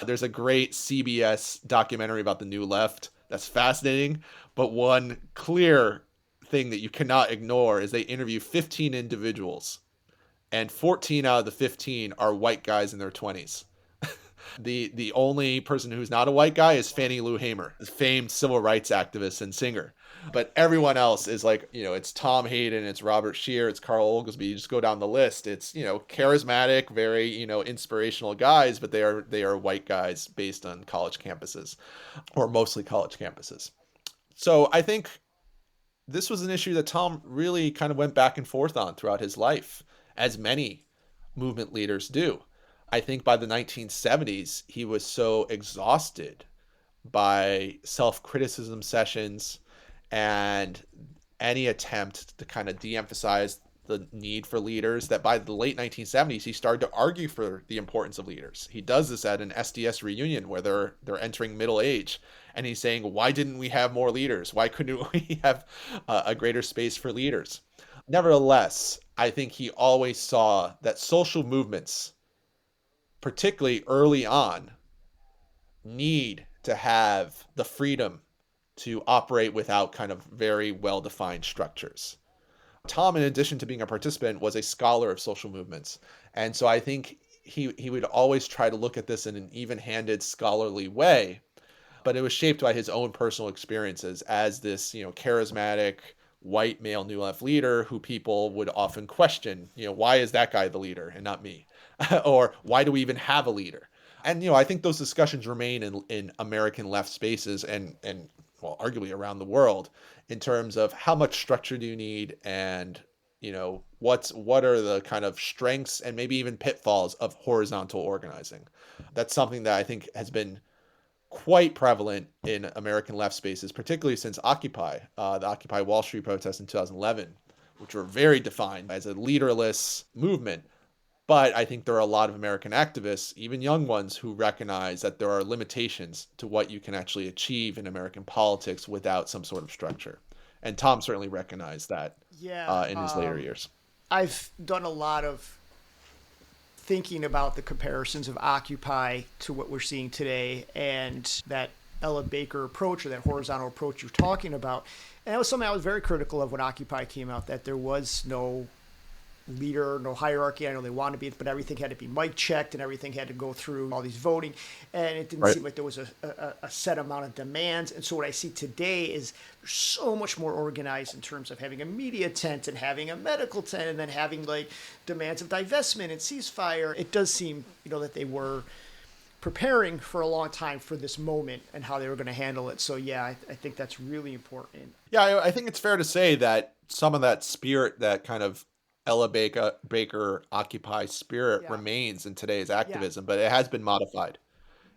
There's a great CBS documentary about the New Left that's fascinating, but one clear thing that you cannot ignore is they interview 15 individuals, and 14 out of the 15 are white guys in their 20s. The only person who's not a white guy is Fannie Lou Hamer, the famed civil rights activist and singer. But everyone else is it's Tom Hayden, it's Robert Scheer, it's Carl Oglesby. You just go down the list. It's, charismatic, very, inspirational guys, but they are white guys based on college campuses, or mostly college campuses. So I think this was an issue that Tom really kind of went back and forth on throughout his life, as many movement leaders do. I think by the 1970s, he was so exhausted by self-criticism sessions and any attempt to kind of de-emphasize the need for leaders that by the late 1970s, he started to argue for the importance of leaders. He does this at an SDS reunion where they're entering middle age, and he's saying, why didn't we have more leaders? Why couldn't we have a greater space for leaders? Nevertheless, I think he always saw that social movements, particularly early on, need to have the freedom to operate without kind of very well-defined structures. Tom, in addition to being a participant, was a scholar of social movements. And so I think he would always try to look at this in an even-handed, scholarly way, but it was shaped by his own personal experiences as this, charismatic, white male New Left leader who people would often question, why is that guy the leader and not me? Or why do we even have a leader? And, I think those discussions remain in American left spaces and arguably around the world in terms of how much structure do you need and, what are the kind of strengths and maybe even pitfalls of horizontal organizing. That's something that I think has been quite prevalent in American left spaces, particularly since Occupy, the Occupy Wall Street protests in 2011, which were very defined as a leaderless movement. But I think there are a lot of American activists, even young ones, who recognize that there are limitations to what you can actually achieve in American politics without some sort of structure. And Tom certainly recognized that in his later years. I've done a lot of thinking about the comparisons of Occupy to what we're seeing today and that Ella Baker approach, or that horizontal approach you're talking about. And that was something I was very critical of when Occupy came out, that there was no leader, no hierarchy. I know they wanted to be, but everything had to be mic checked and everything had to go through all these voting. And it didn't seem like there was a set amount of demands. And so what I see today is so much more organized in terms of having a media tent and having a medical tent and then having like demands of divestment and ceasefire. It does seem, that they were preparing for a long time for this moment and how they were going to handle it. So yeah, I think that's really important. Yeah, I think it's fair to say that some of that spirit, that kind of Ella Baker Occupy spirit remains in today's activism, but it has been modified.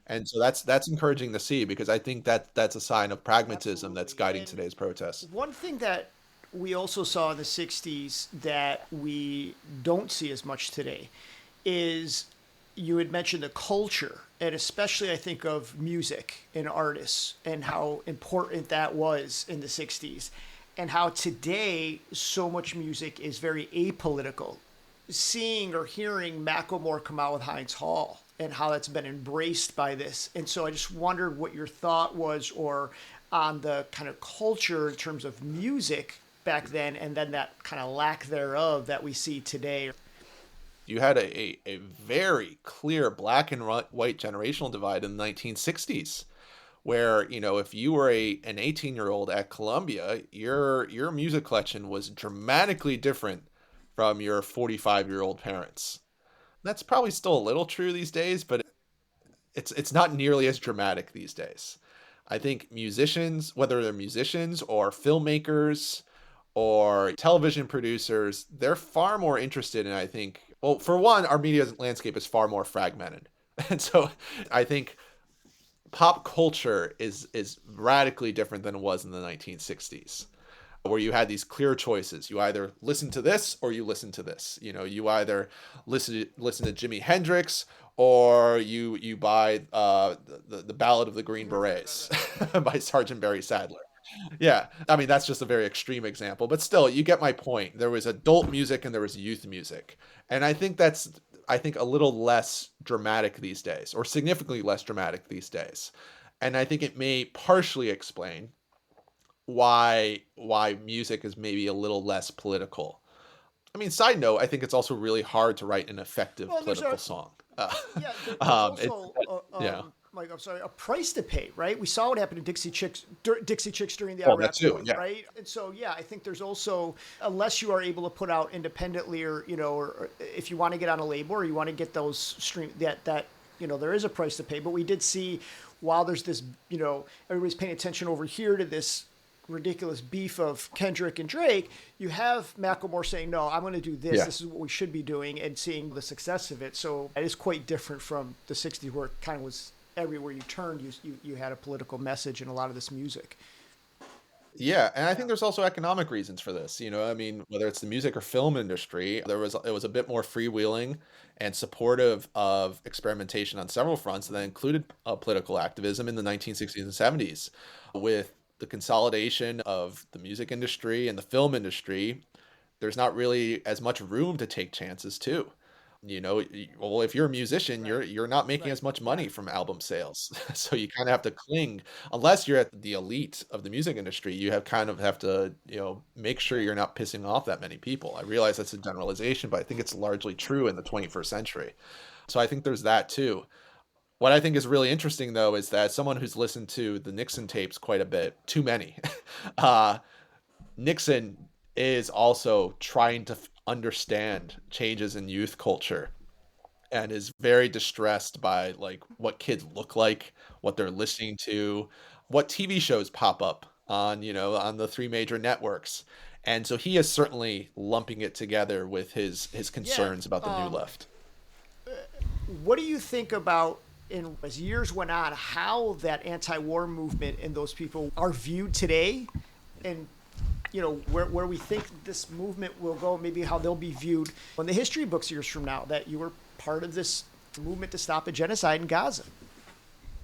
And so that's encouraging to see, because I think that's a sign of pragmatism that's guiding today's protests. One thing that we also saw in the 60s that we don't see as much today is, you had mentioned the culture, and especially I think of music and artists and how important that was in the 60s. And how today so much music is very apolitical. Seeing or hearing Macklemore come out with Heinz Hall and how that's been embraced by this. And so I just wondered what your thought was, or on the kind of culture in terms of music back then, and then that kind of lack thereof that we see today. You had a very clear black and white generational divide in the 1960s. Where, if you were an 18-year-old at Columbia, your music collection was dramatically different from your 45-year-old parents. That's probably still a little true these days, but it's not nearly as dramatic these days. I think musicians, whether they're musicians or filmmakers or television producers, they're far more interested in, I think, well, for one, our media landscape is far more fragmented. And so I think pop culture is radically different than it was in the 1960s, where you had these clear choices. You either listen to this or you listen to this. You either listen to Jimi Hendrix or you buy the Ballad of the Green Berets by Sgt. Barry Sadler. Yeah, I mean, that's just a very extreme example, but still, you get my point. There was adult music and there was youth music. And I think that's a little less dramatic these days, or significantly less dramatic these days. And I think it may partially explain why music is maybe a little less political. I mean, side note, I think it's also really hard to write an effective political song. Like, I'm sorry, a price to pay, right? We saw what happened to Dixie Chicks during the that too, Iraq War, right? And so, yeah, I think there's also, unless you are able to put out independently, or or if you want to get on a label, or you want to get those stream that there is a price to pay. But we did see, while there's this, everybody's paying attention over here to this ridiculous beef of Kendrick and Drake, you have Macklemore saying, no, I'm going to do this. Yeah. This is what we should be doing, and seeing the success of it. So it is quite different from the 60s, where it kind of was everywhere you turned, you had a political message in a lot of this music. Yeah, and I think there's also economic reasons for this. I mean, whether it's the music or film industry, it was a bit more freewheeling and supportive of experimentation on several fronts, and that included political activism in the 1960s and 70s. With the consolidation of the music industry and the film industry, there's not really as much room to take chances too. Well, if you're a musician, you're not making as much money from album sales. So you kind of have to cling, unless you're at the elite of the music industry, you have to, make sure you're not pissing off that many people. I realize that's a generalization, but I think it's largely true in the 21st century. So I think there's that too. What I think is really interesting, though, is that someone who's listened to the Nixon tapes quite a bit, too many, Nixon is also trying to understand changes in youth culture, and is very distressed by what kids look like, what they're listening to, what TV shows pop up on the three major networks. And so he is certainly lumping it together with his concerns about the new left. What do you think about, as years went on, how that anti-war movement and those people are viewed today? And where we think this movement will go, maybe how they'll be viewed in the history books years from now, that you were part of this movement to stop a genocide in Gaza.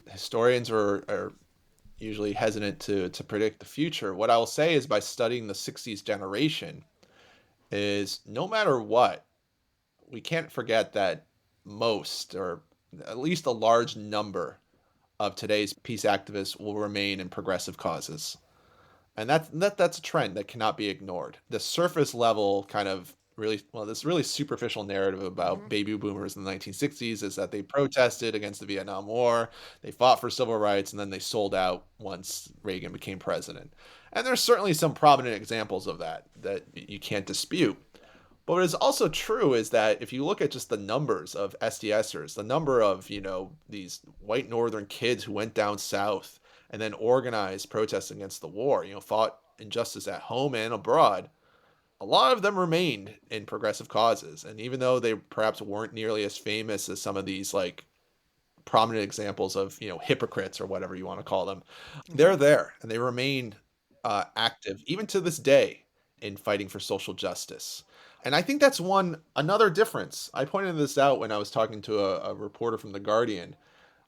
Historians are usually hesitant to predict the future. What I will say is, by studying the 60s generation, is no matter what, we can't forget that most, or at least a large number, of today's peace activists will remain in progressive causes. And that's a trend that cannot be ignored. The surface level kind of this really superficial narrative about baby boomers in the 1960s is that they protested against the Vietnam War, they fought for civil rights, and then they sold out once Reagan became president. And there's certainly some prominent examples of that you can't dispute. But what is also true is that if you look at just the numbers of SDSers, the number of, these white Northern kids who went down south and then organized protests against the war, fought injustice at home and abroad, a lot of them remained in progressive causes. And even though they perhaps weren't nearly as famous as some of these prominent examples of, hypocrites or whatever you want to call them, they're there and they remain active even to this day in fighting for social justice. And I think that's another difference. I pointed this out when I was talking to a reporter from The Guardian.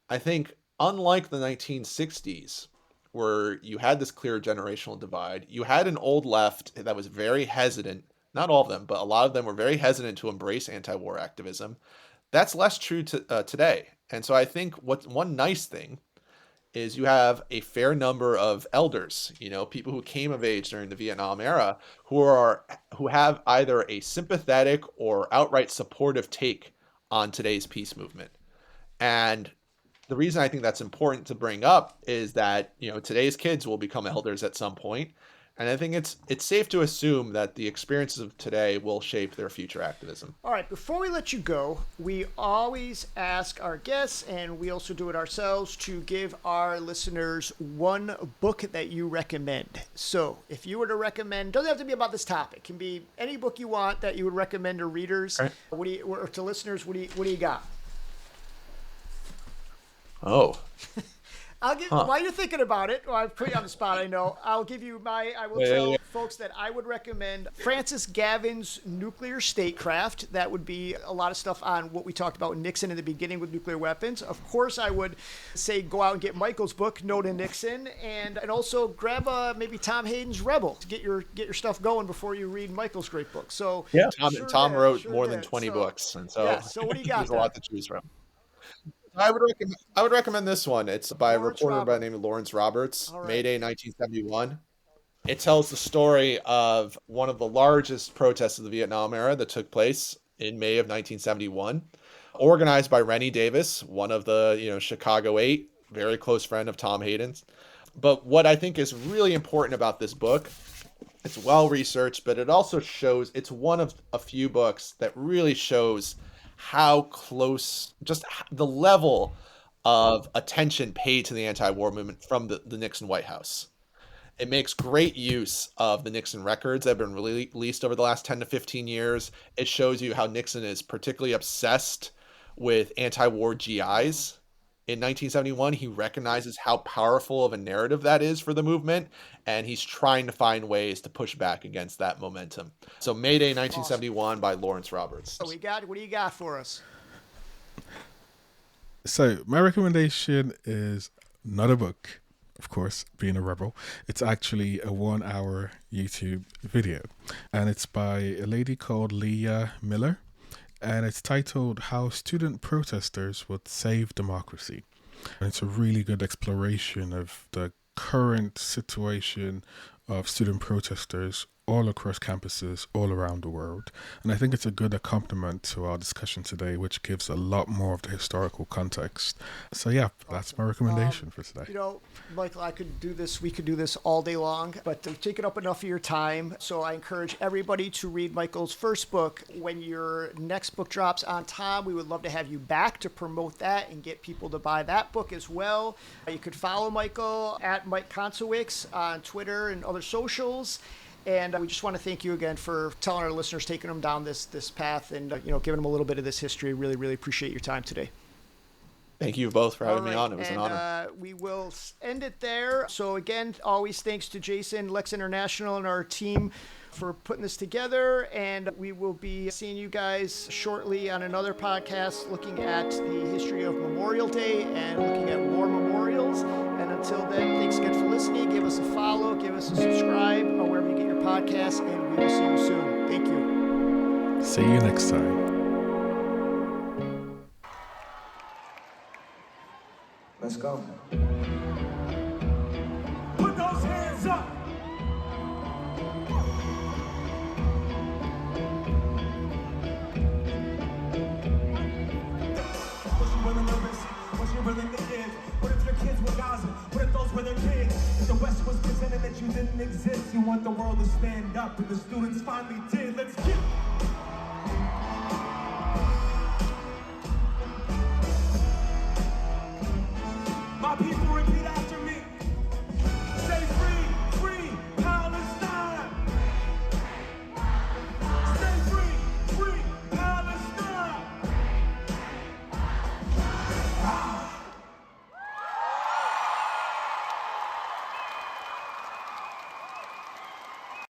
I think unlike the 1960s, where you had this clear generational divide, you had an old left that was very hesitant, not all of them, but a lot of them were very hesitant to embrace anti-war activism. That's less true today. And so I think one nice thing is you have a fair number of elders, people who came of age during the Vietnam era, who have either a sympathetic or outright supportive take on today's peace movement. And the reason I think that's important to bring up is that, today's kids will become elders at some point. And I think it's safe to assume that the experiences of today will shape their future activism. All right, before we let you go, we always ask our guests, and we also do it ourselves, to give our listeners one book that you recommend. So if you were to recommend, doesn't have to be about this topic, it can be any book you want that you would recommend to readers, right, or to listeners. What do you got? Oh. I'll give, while you're thinking about it, I'll put you on the spot, I know. I'll give you I will tell folks that I would recommend Francis Gavin's Nuclear Statecraft. That would be a lot of stuff on what we talked about Nixon in the beginning with nuclear weapons. Of course, I would say go out and get Michael's book, No to Nixon, and also grab maybe Tom Hayden's Rebel to get your stuff going before you read Michael's great book. So yeah, Tom wrote more than 20 books, and so, what do you got? There's a lot to choose from. I would recommend this one. It's by a reporter by the name of Lawrence Roberts, right. May Day 1971. It tells the story of one of the largest protests of the Vietnam era that took place in May of 1971, organized by Rennie Davis, one of the Chicago 8, very close friend of Tom Hayden's. But what I think is really important about this book, it's well researched, but it also shows, it's one of a few books that really shows how close, just the level of attention paid to the anti-war movement from the Nixon White House. It makes great use of the Nixon records that have been released over the last 10 to 15 years. It shows you how Nixon is particularly obsessed with anti-war GIs. In 1971, he recognizes how powerful of a narrative that is for the movement, and he's trying to find ways to push back against that momentum. So May Day 1971 by Lawrence Roberts. What do you got for us? So my recommendation is not a book, of course, being a rebel. It's actually a 1-hour YouTube video, and it's by a lady called Leah Miller. And it's titled How Student Protesters Would Save Democracy. And it's a really good exploration of the current situation of student protesters all across campuses all around the world. And I think it's a good accompaniment to our discussion today, which gives a lot more of the historical context. So yeah, that's my recommendation for today. Michael, we could do this all day long, but they've taken up enough of your time. So I encourage everybody to read Michael's first book. When your next book drops on Tom, we would love to have you back to promote that and get people to buy that book as well. You could follow Michael at Mike Koncewicz on Twitter and other socials. And we just want to thank you again for telling our listeners, taking them down this path and giving them a little bit of this history. Really, really appreciate your time today. Thank you both for having me right, on. It was an honor. We will end it there. So again, always thanks to Jason, Lex International, and our team for putting this together. And we will be seeing you guys shortly on another podcast looking at the history of Memorial Day and looking at war memorials. And until then, thanks again for listening. Give us a follow, give us a subscribe, or wherever you get your podcasts, and we will see you soon. Thank you. See you next time. Let's go. Put those hands up. Was you really nervous? Was you really the kid? What if your kids were Gaza? What if those were their kids? If the West was pretending that you didn't exist, you want the world to stand up, and the students finally did. Let's get it.